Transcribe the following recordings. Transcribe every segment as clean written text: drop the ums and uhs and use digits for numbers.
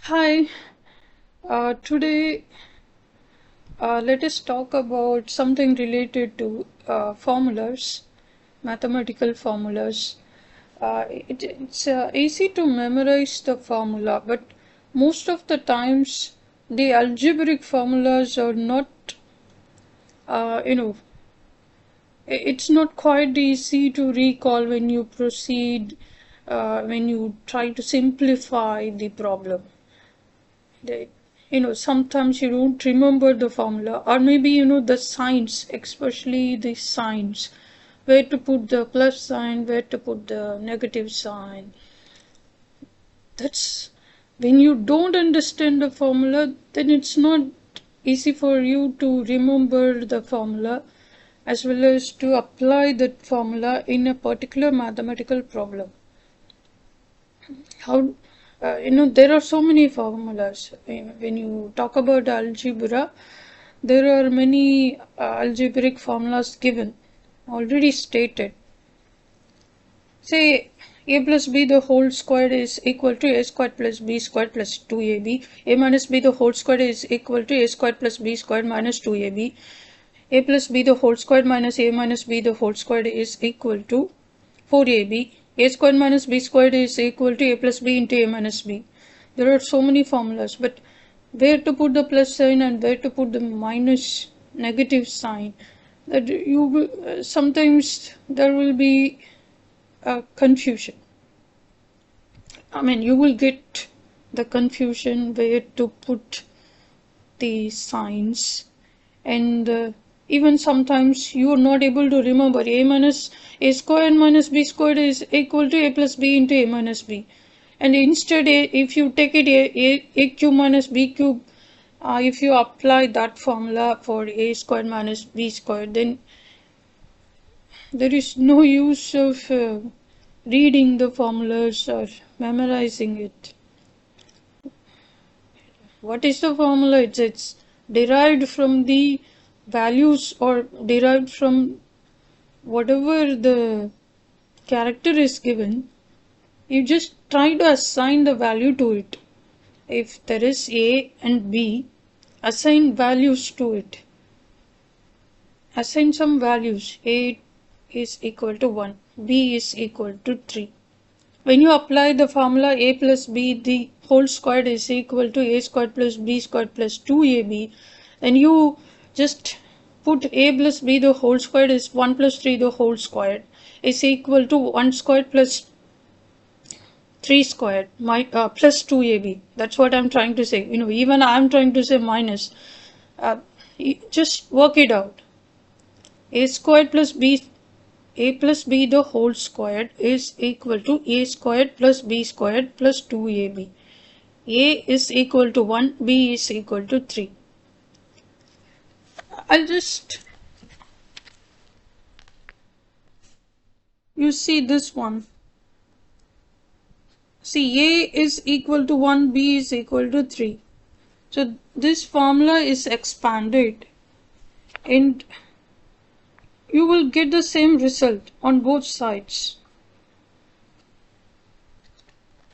Hi, today let us talk about something related to formulas, mathematical formulas. It's easy to memorize the formula, but most of the times the algebraic formulas are not, uh, you know, it's not quite easy to recall when you proceed, when you try to simplify the problem. They, sometimes you don't remember the formula, or maybe the signs, especially the signs, where to put the plus sign, where to put the negative sign. That's when you don't understand the formula, then it's not easy for you to remember the formula as well as to apply that formula in a particular mathematical problem. How there are so many formulas. When you talk about algebra, there are many algebraic formulas given, already stated. Say a plus b the whole squared is equal to a squared plus b squared plus 2ab. A minus b the whole squared is equal to a squared plus b squared minus 2ab. A plus b the whole squared minus a minus b the whole squared is equal to 4ab. A squared minus b squared is equal to a plus b into a minus b. There are so many formulas, but where to put the plus sign and where to put the minus negative sign, that you will, sometimes there will be a confusion. I mean, you will get the confusion where to put the signs, and even sometimes you are not able to remember a minus a squared minus b squared is equal to a plus b into a minus b, and instead if you take it a cube minus b cube, if you apply that formula for a squared minus b squared, then there is no use of reading the formulas or memorizing it. What is the formula? It's derived from the values or derived from whatever the character is given. You just try to assign the value to it. If there is a and b, assign values to it. Assign some values. A is equal to 1, b is equal to 3. When you apply the formula a plus b the whole squared is equal to a squared plus b squared plus 2ab, then you just put a plus b the whole squared is 1 plus 3 the whole squared is equal to 1 squared plus 3 squared plus 2ab. That's what I'm trying to say. Even I'm trying to say minus. Just work it out. A squared plus b a plus b the whole squared is equal to a squared plus b squared plus 2ab. A is equal to 1, b is equal to 3. I'll just, you see this one. See, a is equal to 1, b is equal to 3. So this formula is expanded and you will get the same result on both sides.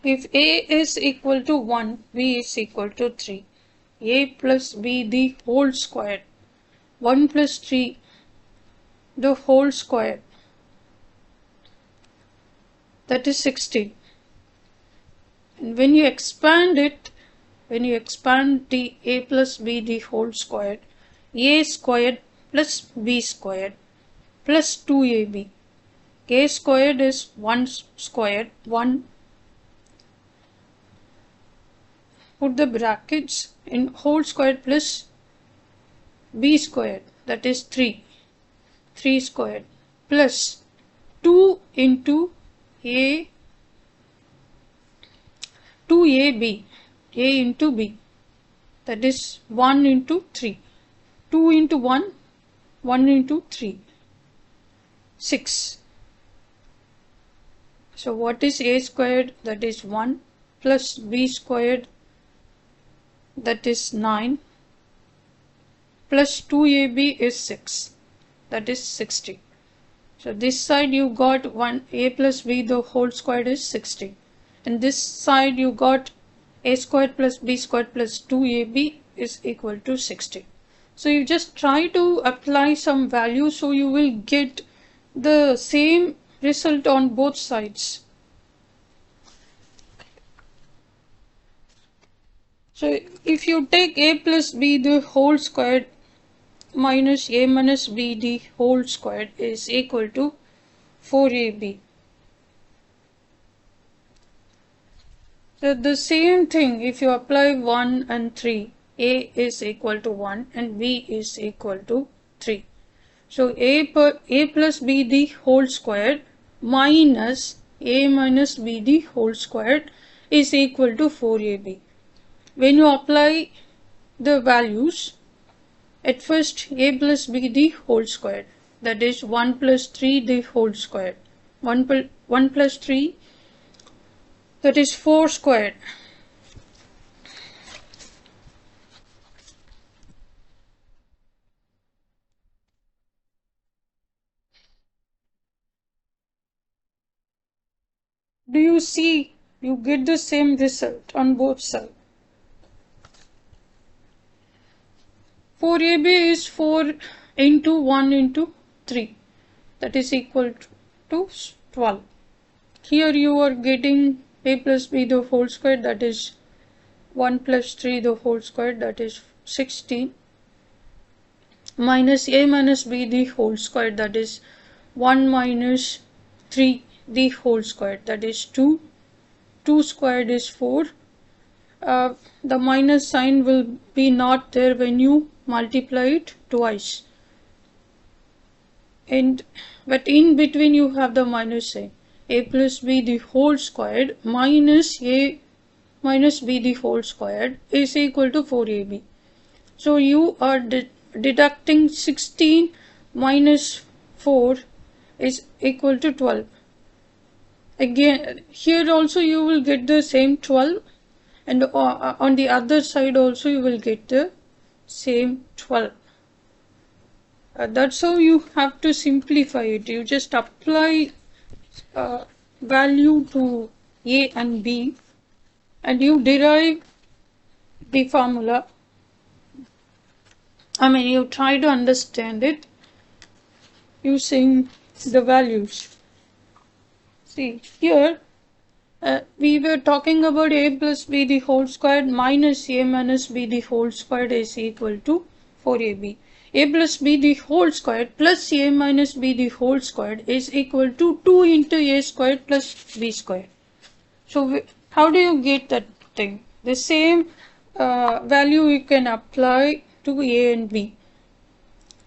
If a is equal to 1, b is equal to 3. A plus b the whole squared. 1 plus 3 the whole squared. That is 16. And when you expand it, when you expand the a plus b the whole squared, a squared plus b squared plus 2ab. A squared is 1 squared, 1. Put the brackets in whole squared plus b squared, that is 3. 3 squared plus 2 into a 2ab, a into b, that is 1 into 3. 2 into 1, 1 into 3. 6. So what is a squared? That is 1 plus b squared, that is 9, plus 2ab is 6, that is 60. So this side you got 1 a plus b the whole squared is 60, and this side you got a squared plus b squared plus 2ab is equal to 60. So you just try to apply some value so you will get the same result on both sides. So if you take a plus b the whole squared minus a minus b the whole squared is equal to 4ab. So the same thing, if you apply 1 and 3, a is equal to 1 and b is equal to 3. So a plus b the whole squared minus a minus b the whole squared is equal to 4ab. When you apply the values, at first a plus b the whole squared, that is 1 plus 3 the whole squared. 1 plus 3, that is 4 squared. Do you see? You get the same result on both sides. 4ab is 4 into 1 into 3. That is equal to 12. Here you are getting a plus b the whole square, that is 1 plus 3 the whole square, that is 16, minus a minus b the whole square, that is 1 minus 3 the whole square, that is 2. 2 squared is 4. The minus sign will be not there when you multiply it twice. But in between you have the minus sign. A plus b the whole squared minus a minus b the whole squared is equal to 4ab. So you are deducting 16 minus 4 is equal to 12. Again, here also you will get the same 12, and on the other side also you will get the same 12. That's how you have to simplify it. You just apply value to a and b and you derive the formula. You try to understand it using the values. See, here we were talking about a plus b the whole squared minus a minus b the whole squared is equal to 4ab. A plus b the whole squared plus a minus b the whole squared is equal to 2 into a squared plus b squared. So how do you get that thing? The same value you can apply to a and b.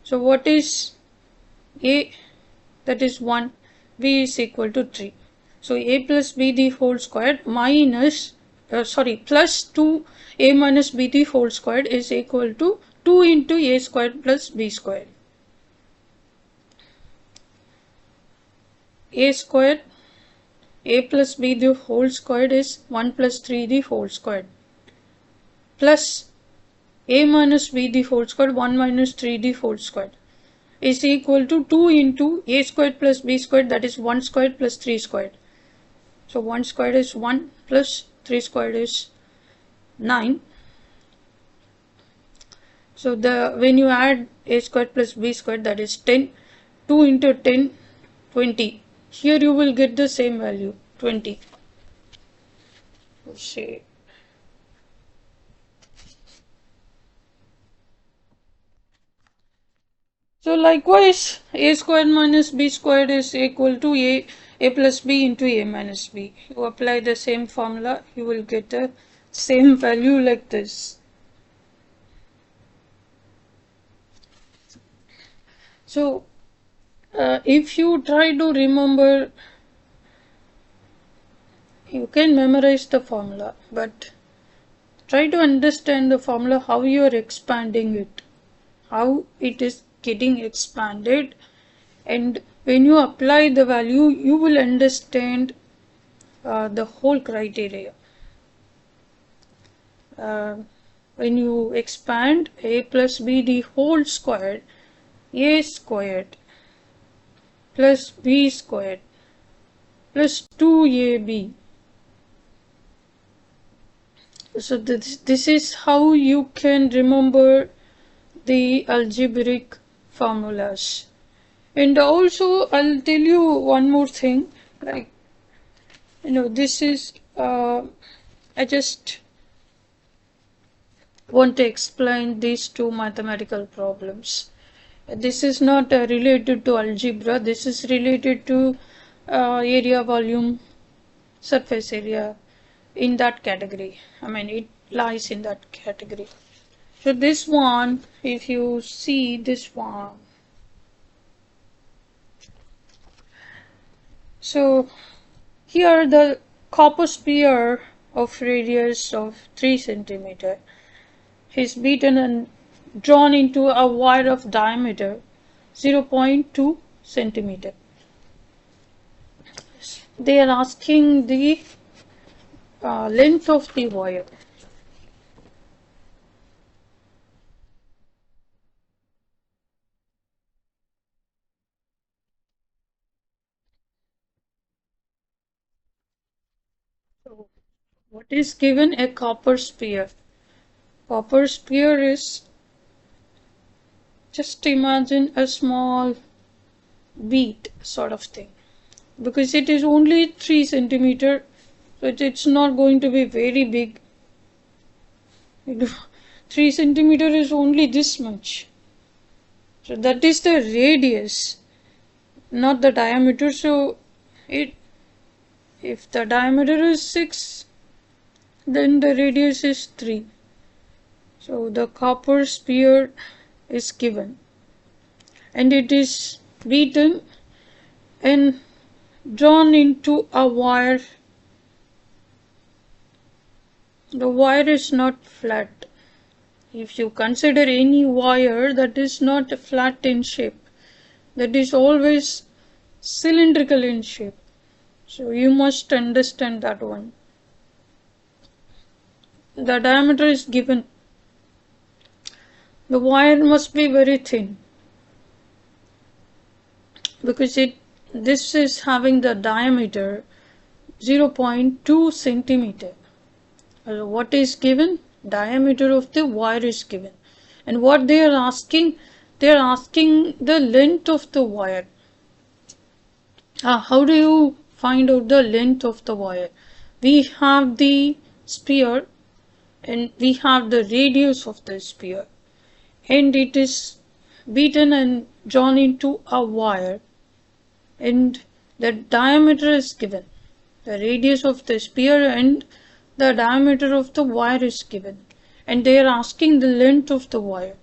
So what is a? That is 1. B is equal to 3. So a plus b the whole squared minus plus 2 a minus b the whole squared is equal to 2 into a squared plus b squared. A squared, a plus b the whole squared is 1 plus 3 the whole squared, plus a minus b the whole squared 1 minus 3 the whole squared is equal to 2 into a squared plus b squared, that is 1 squared plus 3 squared. So 1 squared is 1 plus 3 squared is 9. So when you add a squared plus b squared, that is 10. 2 into 10, 20. Here you will get the same value, 20. Let's see. So likewise, a squared minus b squared is equal to a plus b into a minus b. You apply the same formula, you will get the same value like this. So if you try to remember, you can memorize the formula, but try to understand the formula, how you are expanding it, how it is getting expanded, and when you apply the value you will understand the whole criteria. When you expand a plus b the whole squared, a squared plus b squared plus 2ab So this is how you can remember the algebraic formulas. And also I'll tell you one more thing, like, this is I just want to explain these two mathematical problems. This is not related to algebra, this is related to area, volume, surface area, in that category. I mean, it lies in that category. So this one, if you see this one, so here the copper sphere of radius of 3 centimeter is beaten and drawn into a wire of diameter 0.2 centimeter. They are asking the length of the wire. So what is given? A copper sphere. Copper sphere is, just imagine a small bead sort of thing, because it is only 3 centimeter, so it's not going to be very big. 3 centimeter is only this much, so that is the radius, not the diameter. So if the diameter is 6, then the radius is 3. So the copper sphere is given, and it is beaten and drawn into a wire. The wire is not flat. If you consider any wire that is not flat in shape, that is always cylindrical in shape. So you must understand that one. The diameter is given. The wire must be very thin, because this is having the diameter 0.2 centimeter. What is given? Diameter of the wire is given. And what they are asking the length of the wire. How do you find out the length of the wire? We have the sphere and we have the radius of the sphere, and it is beaten and drawn into a wire, and the diameter is given. The radius of the sphere and the diameter of the wire is given, and they are asking the length of the wire.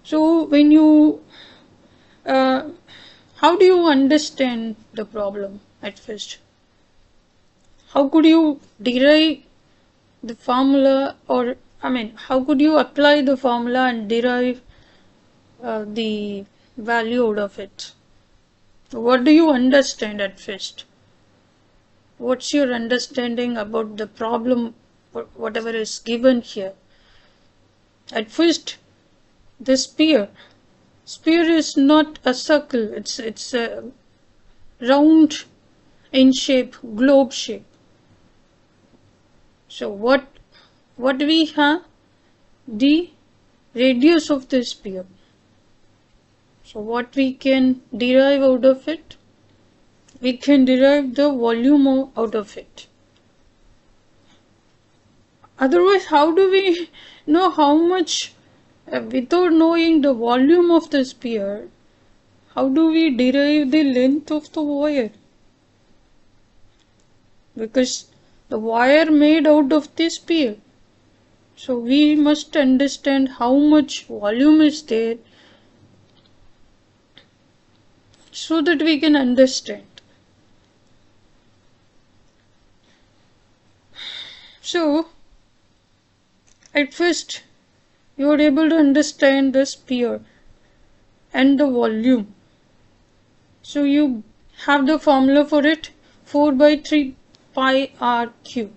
So when you how do you understand the problem at first? How could you derive the formula, or how could you apply the formula and derive the value out of it? What do you understand at first? What's your understanding about the problem, whatever is given here? At first, the sphere is not a circle, it's a round in shape, globe shape. So what we have? The radius of the sphere. So what we can derive out of it? We can derive the volume out of it. Otherwise, how do we know how much, without knowing the volume of the sphere, how do we derive the length of the wire? Because the wire made out of the sphere. So we must understand how much volume is there, so that we can understand. So at first you are able to understand the sphere and the volume. So you have the formula for it, 4 by 3 pi r cube.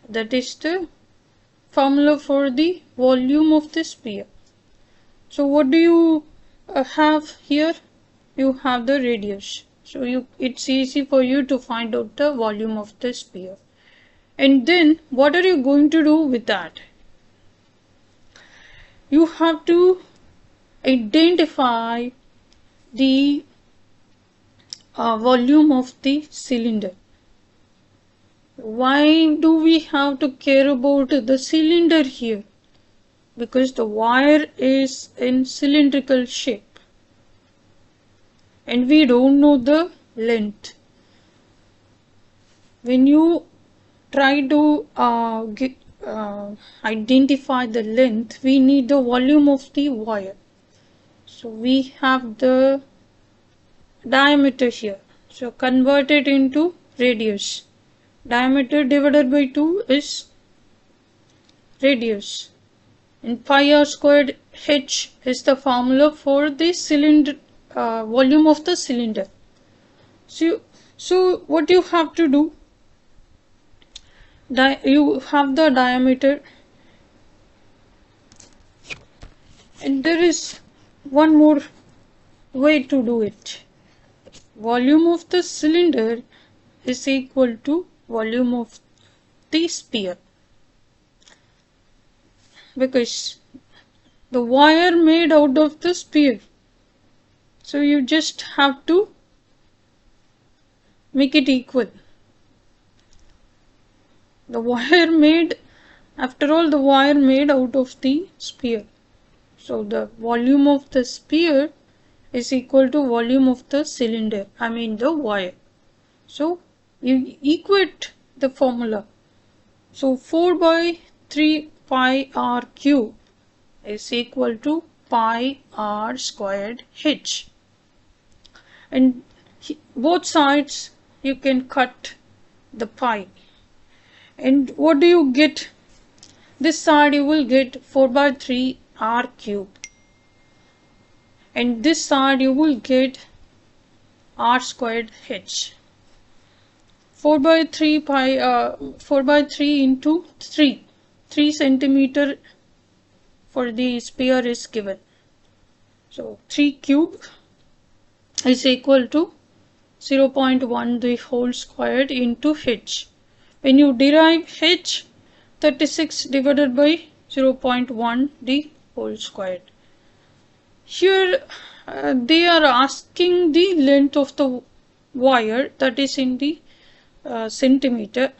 That is the formula for the volume of the sphere. So what do you have here? You have the radius. So it's easy for you to find out the volume of the sphere. And then what are you going to do with that? You have to identify the volume of the cylinder. Why do we have to care about the cylinder here? Because the wire is in cylindrical shape and we don't know the length. When you try to identify the length, we need the volume of the wire. So we have the diameter here, so convert it into radius. Diameter divided by 2 is radius, and pi r squared h is the formula for the cylinder volume of the cylinder. So what you have to do, you have the diameter, and there is one more way to do it. Volume of the cylinder is equal to volume of the sphere, because the wire made out of the sphere. So you just have to make it equal. The wire made, after all, the wire made out of the sphere. So the volume of the sphere is equal to volume of the cylinder, I mean the wire. So you equate the formula. So 4 by 3 pi r cube is equal to pi r squared h. And both sides you can cut the pi. And what do you get? This side you will get 4 by 3 r cube. And this side you will get r squared h. 4 by 3 into 3 centimeter for the sphere is given. So 3 cube is equal to 0.1 the whole squared into h. When you derive h, 36 divided by 0.1 the whole squared. Here they are asking the length of the wire, that is in the centimeter.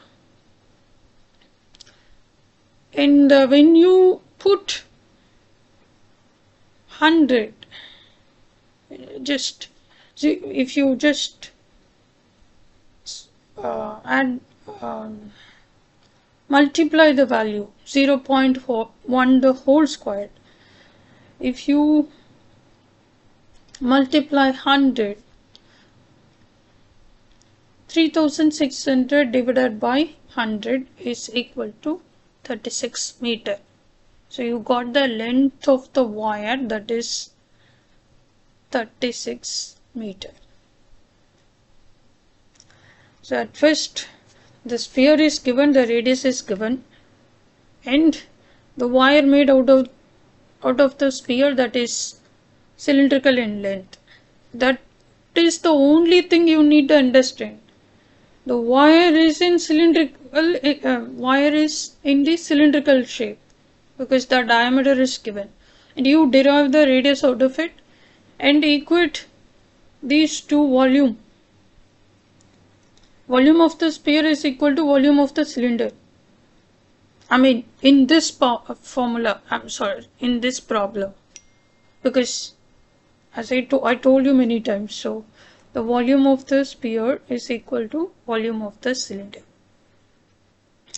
And when you put 100, just see, if you just add multiply the value 0.1 the whole squared. If you multiply 100, 3600 divided by 100 is equal to 36 meter. So you got the length of the wire, that is 36 meter. So at first the sphere is given, the radius is given, and the wire made out of the sphere, that is cylindrical in length. That is the only thing you need to understand. The wire is in the cylindrical shape because the diameter is given, and you derive the radius out of it and equate these two volume. Volume of the sphere is equal to volume of the cylinder. I mean in this formula, in this problem, because as I told you many times, so the volume of the sphere is equal to volume of the cylinder.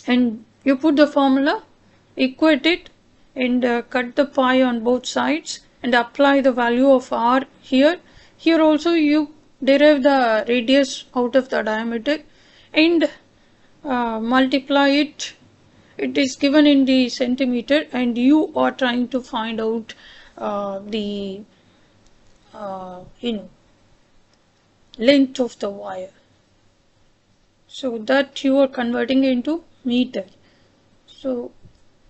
And you put the formula, equate it, and cut the pi on both sides and apply the value of r here. Here also you derive the radius out of the diameter and multiply it. It is given in the centimeter, and you are trying to find out the length of the wire, so that you are converting into meter. So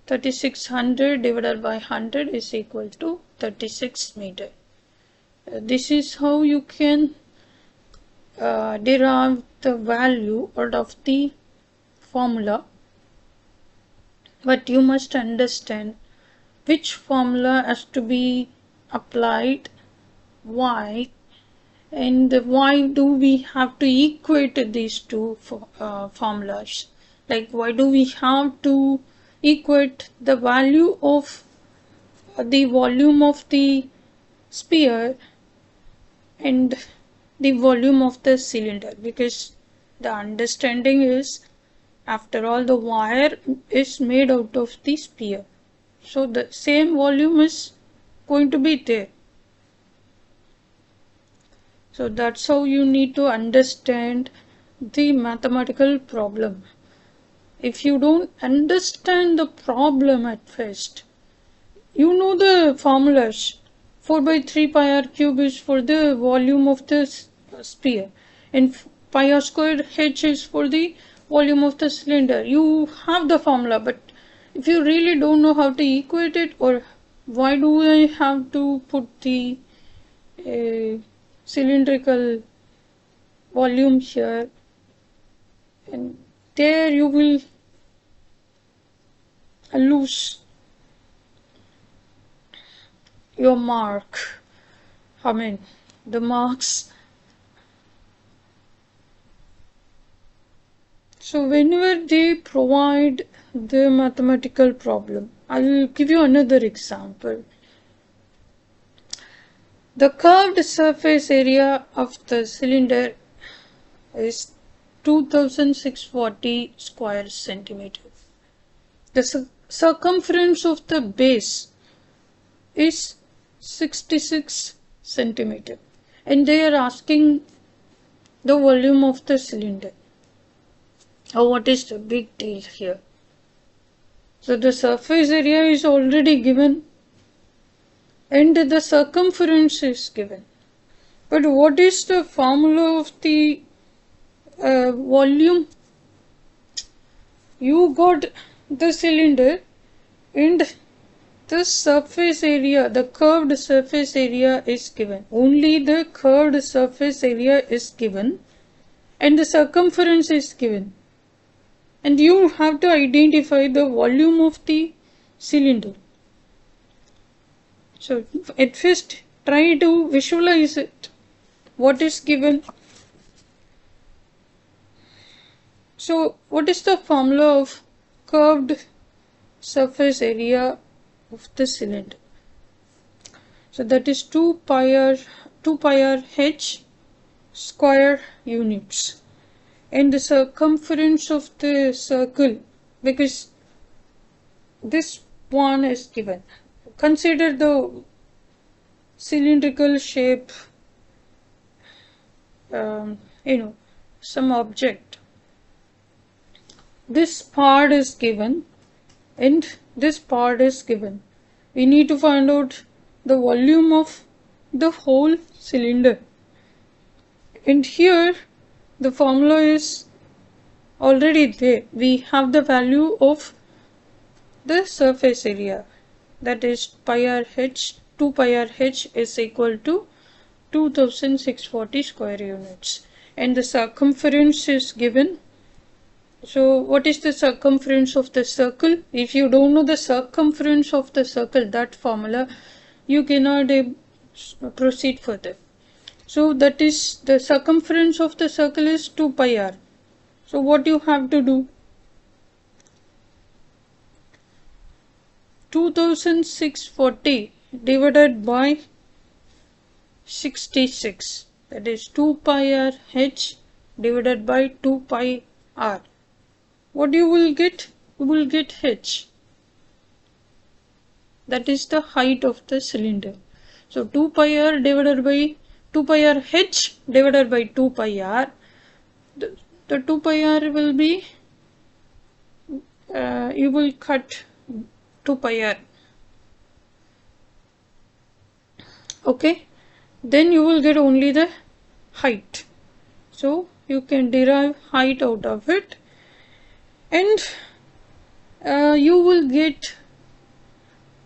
3600 divided by 100 is equal to 36 meter. This is how you can derive the value out of the formula but you must understand which formula has to be applied, why, and why do we have to equate these two formulas. Like, why do we have to equate the value of the volume of the sphere and the volume of the cylinder? Because the understanding is, after all, the wire is made out of the sphere, so the same volume is going to be there. So that's how you need to understand the mathematical problem. If you don't understand the problem at first, you know the formulas. 4 by 3 pi r cube is for the volume of the sphere, and pi r squared h is for the volume of the cylinder. You have the formula, but if you really don't know how to equate it, or why do I have to put the cylindrical volume here and there, you will lose your mark. I mean, the marks. So whenever they provide the mathematical problem, I will give you another example. The curved surface area of the cylinder is 2640 square centimeter. The circumference of the base is 66 centimeter, and they are asking the volume of the cylinder. Oh, what is the big deal here? So the surface area is already given and the circumference is given. But what is the formula of the volume? You got the cylinder and the surface area, the curved surface area is given. Only the curved surface area is given and the circumference is given. And you have to identify the volume of the cylinder. So at first try to visualize it. What is given? So what is the formula of curved surface area of the cylinder? So that is 2 pi r h square units. And the circumference of the circle, because this one is given. Consider the cylindrical shape, some object. This part is given and this part is given. We need to find out the volume of the whole cylinder. And here the formula is already there. We have the value of the surface area, that is pi r h. 2 pi r h is equal to 2640 square units, and the circumference is given. So what is the circumference of the circle? If you don't know the circumference of the circle, that formula, you cannot proceed further. So that is, the circumference of the circle is 2 pi r. So what you have to do? 2640 divided by 66, that is 2 pi r h divided by 2 pi r. What you will get? You will get h. That is the height of the cylinder. So 2 pi r divided by 2 pi r h divided by 2 pi r. The 2 pi r will be, you will cut 2 pi r. Okay, then you will get only the height. So you can derive height out of it, and you will get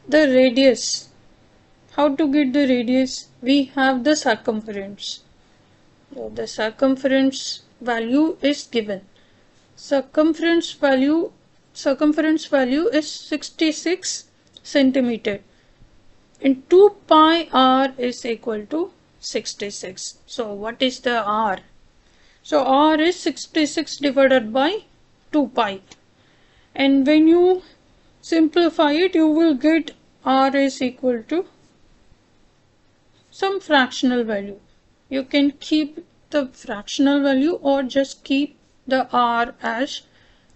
the radius. How to get the radius? We have the circumference. So the circumference value is given. Circumference value circumference value is 66 centimeter and 2 pi r is equal to 66. So what is the r? So r is 66 divided by 2 pi, and when you simplify it you will get r is equal to some fractional value. You can keep the fractional value or just keep the r as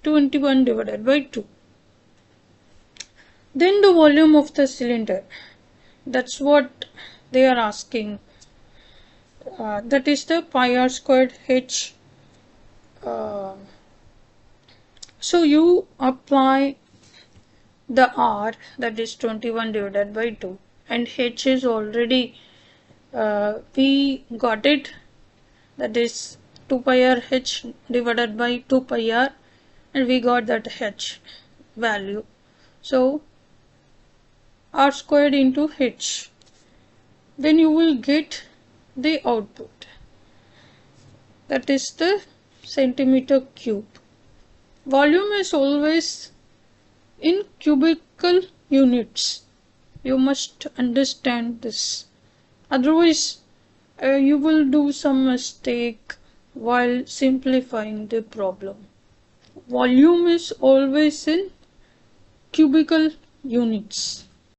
21 divided by 2. Then the volume of the cylinder, that's what they are asking. That is the pi r squared h. So you apply the r, that is 21 divided by 2, and h is already we got it, that is 2 pi r h divided by 2 pi r, and we got that h value. So r squared into h, then you will get the output, that is the centimeter cube. Volume is always in cubical units. You must understand this. Otherwise, you will do some mistake while simplifying the problem. Volume is always in cubical units.